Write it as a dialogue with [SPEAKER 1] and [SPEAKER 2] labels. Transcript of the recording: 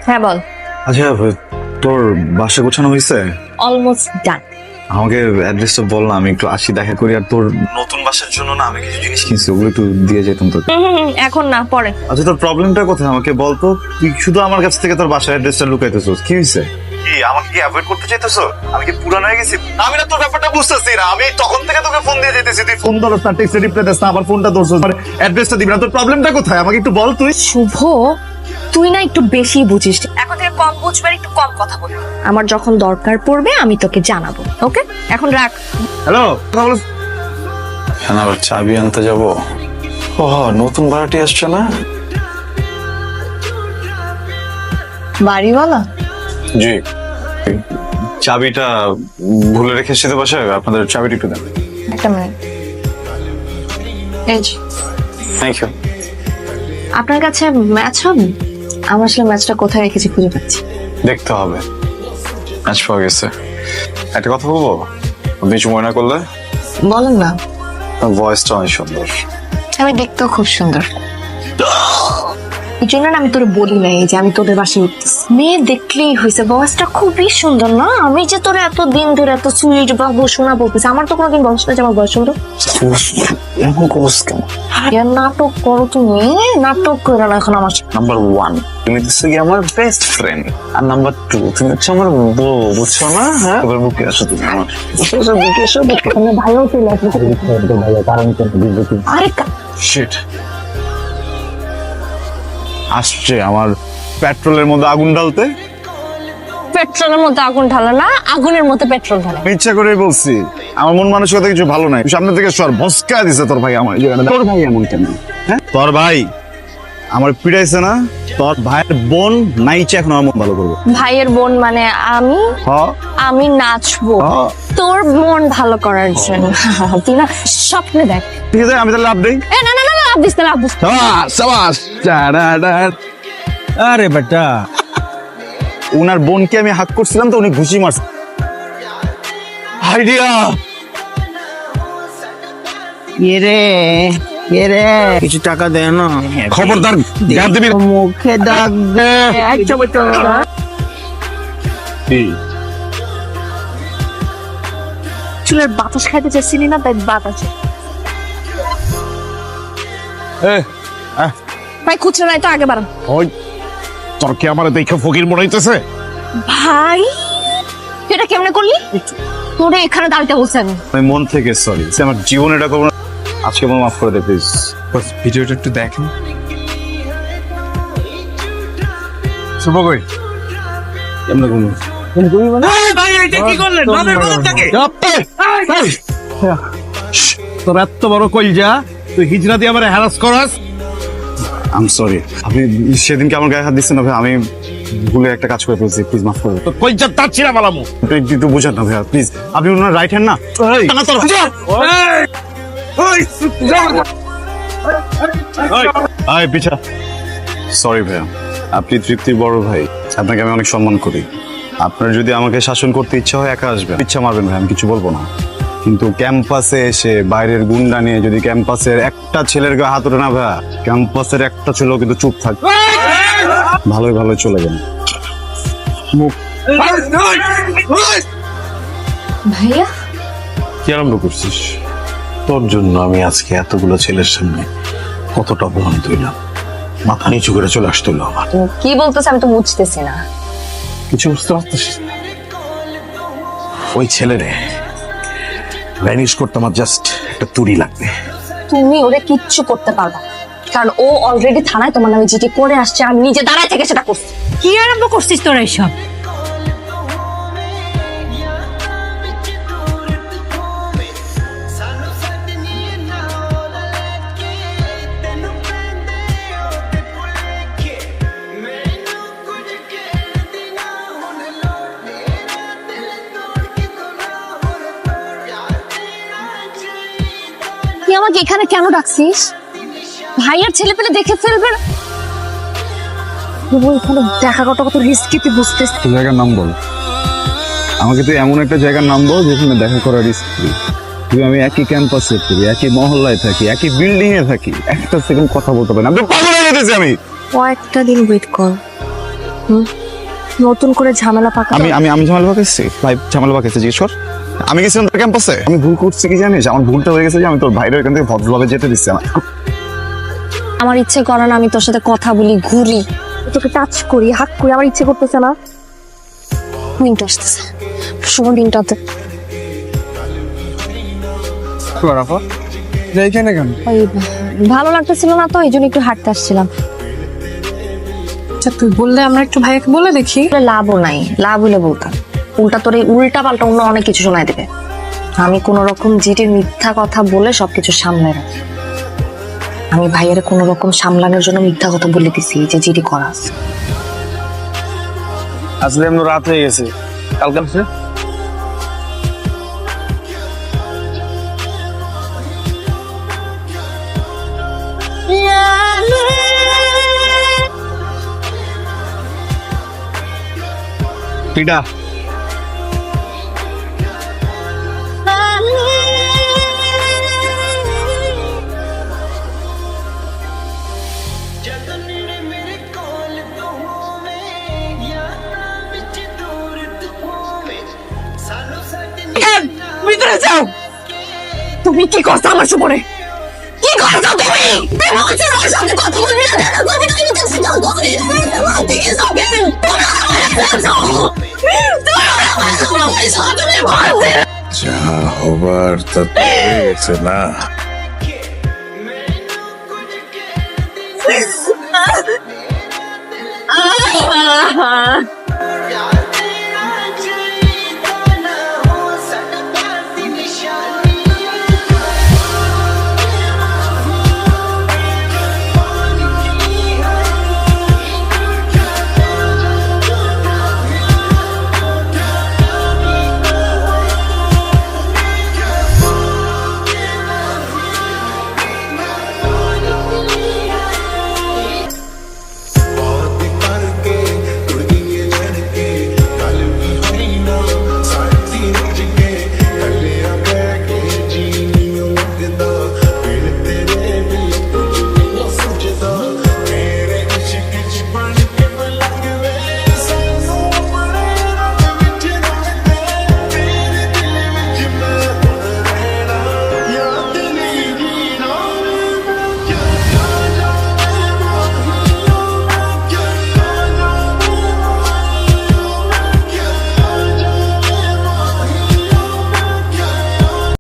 [SPEAKER 1] হ্যাঁ বল।
[SPEAKER 2] আচ্ছা তোর বাসা গোছানো হয়েছে?
[SPEAKER 1] Almost done.
[SPEAKER 2] আমাকে অ্যাড্রেসটা বল না, আমি একটু আসি দেখা করি। আর তোর নতুন বাসার জন্য না আমি কিছু জিনিস কিনছি, ওগুলো একটু দিয়ে যেতাম তোকে।
[SPEAKER 1] এখন না, পরে।
[SPEAKER 2] আচ্ছা তোর প্রবলেমটা কোথায় আমাকে বল তো? তুই শুধু আমার কাছ থেকে তোর বাসার অ্যাড্রেসটা লুকাইতেছিস, কি হয়েছে? কি আমাকে কি অ্যাভয়েড করতে চাইতেছো? আমি কি পুরানো হয়ে গেছি? আমি না তোর ব্যাপারটা বুঝতেছি না। আমি তখন থেকে তোকে ফোন দিয়ে যেতেছি, তুই ফোন ধরছ না, টেক্সটে রিপ্লাই দিস না, আবার ফোনটা ধরছস, মানে অ্যাড্রেসটা দিবি না। তোর প্রবলেমটা কোথায় আমাকে একটু বল তুই।
[SPEAKER 1] শুভ, তুই না একটু বেশি বুঝিস। এখন থেকে কম বুঝবার, একটু কম কথা বলবি। আমার যখন দরকার পড়বে আমি তোকে জানাবো, ওকে? এখন রাখ।
[SPEAKER 2] হ্যালো, কথা বলো। হ্যাঁ, আবার চাবি আনতে যাবো। ও নতুন ভাড়াটি আসছে না?
[SPEAKER 1] বাড়িওয়ালা?
[SPEAKER 2] জি, চাবিটা ভুলে রেখে এসেছি তো বাসায়, আপনাদের চাবিটা একটু দেন।
[SPEAKER 1] একটা মিনিট। এই যে।
[SPEAKER 2] Thank you.
[SPEAKER 1] আপনার কাছে ম্যাচ হবে? আমার আসলে ম্যাচটা কোথায় রেখেছি খুঁজে পাচ্ছি।
[SPEAKER 2] দেখতে হবে। ম্যাচ পাওয়া গেছে। একটা কথা বলবো, আপনি কিছু মনে না করলে?
[SPEAKER 1] বলেন না।
[SPEAKER 2] ভয়েসটা অনেক সুন্দর।
[SPEAKER 1] আমি দেখতেও খুব সুন্দর। এই জন্য না আমি তোর বলি নাই যে আমি তোদের বাসায় উঠতেছি। মেয়ে দেখলেই হয়েছে, বয়সটা খুবই সুন্দর না? আমি যে তোর এত দিন ধরে এত সুইট বাবু শোনা বলতেছি, আমার তো কোনোদিন বয়স না যে আমার বয়স সুন্দর।
[SPEAKER 2] এরকম করছ কেন?
[SPEAKER 1] নাটক করো তুমি, নাটক করো না এখন আমার।
[SPEAKER 2] নাম্বার 1 তুমি হচ্ছে কি আমার বেস্ট ফ্রেন্ড, আর নাম্বার 2 তুমি হচ্ছে আমার বউ, বুঝছো না? হ্যাঁ, এবার বুকে আসো তুমি আমার। বুকে এসো, বুকে।
[SPEAKER 1] আমার ভাইও চলে আসবে। আরে
[SPEAKER 2] শিট, আসছে আমার পেট্রোলের মধ্যে আগুন ঢালতে।
[SPEAKER 1] পেট্রোলের মধ্যে আগুন ঢালা না, আগুনের মধ্যে পেট্রোল ঢালা।
[SPEAKER 2] ইচ্ছা করেই বলছি, আমার মন মানসিকতা কিছু ভালো নাই। সামনে থেকে সর, ভস্কা দিছে তোর ভাই আমার। তোর ভাই এমন কেন? হ্যাঁ, তোর ভাই আমার পিড়াইছে না? তোর ভাইয়ের বোন নাইচে এখন আমার মন ভালো করবো।
[SPEAKER 1] ভাইয়ের বোন মানে আমি? আমি নাচবো তোর মন ভালো করার জন্য। তুই না স্বপ্নে দেখ।
[SPEAKER 2] ঠিক আছে, আমি তাহলে লাভ দেই।
[SPEAKER 1] না না না, লাভ দিস না, লাভ দিস।
[SPEAKER 2] সাবাস। আরে বেটা, উনার বোনকে আমি হাত করছিলাম তো উনি ঘুষি মারছে। আইডিয়া।
[SPEAKER 3] রে কিছু টাকা দে না।
[SPEAKER 2] খবরদার, গান দিবি না।
[SPEAKER 3] মুখে দাগ দে।
[SPEAKER 1] চুলের বাতাস খাইতে চাচ্ছিলি না, তাই বাতাস। ভাই খুচরা নাই তো, আগে বাড়ান।
[SPEAKER 2] ওই তোর কি আমার দেখে ফকির মনে হইতেছে?
[SPEAKER 1] ভাই এটা কেমনে করলি? তোরে এখানে দাঁড়াতে বলছি আমি।
[SPEAKER 2] আমি মন থেকে সরি, আমার জীবনে এটা করবো না। আজকে আমার মাফ করে দে প্লিজ।
[SPEAKER 4] ভিডিওটা একটু দেখেন।
[SPEAKER 2] শুভ কই? কেমনে করবো? তোর এত বড় কইজা, তুই হিজরা দিয়ে আমার হ্যারাস করাস। I am sorry. আপনি সেদিনকে আমার গায়ে হাত দিচ্ছেন না ভাই, আমি ভুলে একটা কাজ করে ফেলছি, প্লিজ মাফ করে। তোর কইজা তার ছিড়া বালামু, একটু বুঝান না ভাইয়া প্লিজ। আপনি ওনার রাইট হ্যান্ড না? পিছা। সরি ভাইয়া, আপনি তৃপ্তির বড় ভাই, আপনাকে আমি অনেক সম্মান করি। আপনার যদি আমাকে শাসন করতে ইচ্ছা হয় একা আসবেন, ইচ্ছা মারবেন ভাই, আমি কিছু বলবো না। কিন্তু ক্যাম্পাসে এসে বাইরের গুন্ডা নিয়ে যদি ক্যাম্পাসের একটা ছেলের গায়ে হাত ওঠে না ভাইয়া, ক্যাম্পাসের একটা ছেলেও কিন্তু চুপ থাকবে। ভালোই ভালোই চলে যান। মুখ
[SPEAKER 1] ভাইয়া
[SPEAKER 2] কি আরম্ভ করছিস? তোর জন্য আমি আজকে এতগুলো ছেলের সামনে কতটা অপমান তুইলাম, মাথা নিচু করে চলে আসতে হলো আমার।
[SPEAKER 1] কি বলতেছ আমি তো বুঝতেছি না।
[SPEAKER 2] কিছু বুঝতে পারতেছিস না? ওই ছেলেরে ভ্যানিশ করতে আমার জাস্ট একটা তুড়ি লাগবে।
[SPEAKER 1] তুমি ওরে কিচ্ছু করতে পারবা না, কারণ ও অলরেডি থানায় তোমার নামে জিডি করে আসছে। আমি নিজে দাঁড়ায় থেকে সেটা করছি।
[SPEAKER 5] কি আরম্ভ করছিস তোরা এইসব?
[SPEAKER 1] তুই আমাকে এখানে কেন ডাকছিস? ভাইয়ার ছেলে পেলে দেখে ফেলবে। এখানে দেখা কত কত রিস্কি, তুই বুঝতেছিস?
[SPEAKER 2] জায়গার নাম বল আমাকে, তুই এমন একটা জায়গার নাম বল যেখানে দেখা করা রিস্কি। তুই আমি একই ক্যাম্পাসে পড়ি, একই মহল্লায় থাকি, একই বিল্ডিং এ থাকি, একটা সেকেন্ড কথা বলতে পারি না। আমি পাগল হয়ে যেতেছি আমি।
[SPEAKER 1] কয়েকটা দিন ওয়েট কর। নতুন করে ঝামেলা পাকা।
[SPEAKER 2] আমি ঝামেলা পাকাইছি ভাই, ঝামেলা পাকাইছি জিজ্ঞেস কর। আমি গেছিলাম তোর ক্যাম্পাসে, আমি ভুল করছি কি জানিস? আমার ভুলটা হয়ে গেছে যে আমি তোর ভাইরে এখান থেকে ভদ্রভাবে যেতে দিচ্ছি না।
[SPEAKER 1] আমার ইচ্ছে করে না আমি তোর সাথে কথা বলি, ঘুরি, তোকে টাচ করি, হাত করি, আমার ইচ্ছে করতেছে না। দিনটা আসতেছে, শুভ দিনটাতে।
[SPEAKER 4] এইখানে কেন?
[SPEAKER 1] ওই ভালো লাগতেছিল না তো, এই জন্য একটু হাঁটতে আসছিলাম।
[SPEAKER 5] আচ্ছা তুই বললে আমরা একটু ভাইয়াকে বলে দেখি।
[SPEAKER 1] লাভও নাই, লাভ হইলে বলতাম, উল্টা তোর এই উল্টা পাল্টা অন্য অনেক কিছু শোনায় দেবে। আমি কোন রকম জিটির মিথ্যা কথা বলে সবকিছু সামলে রাখি। আমি ভাইয়ের কোন রকম সামলানোর জন্য মিথ্যা কথা বলে দিছি যে জিটি করা আছে।
[SPEAKER 3] আসলে এমন রাত হয়ে গেছে, কালকে আসছে।
[SPEAKER 2] পিটা
[SPEAKER 5] ভিতরে যাও। তুমি কি করছো আমার সুপরে? কি করছো তুমি? বলছো ওর সাথে কথা বলবি না, তুমি তো এটা শিখাও তুমি। ঠিক আছে
[SPEAKER 6] যা হবার তা তো হয়ে গেছে না।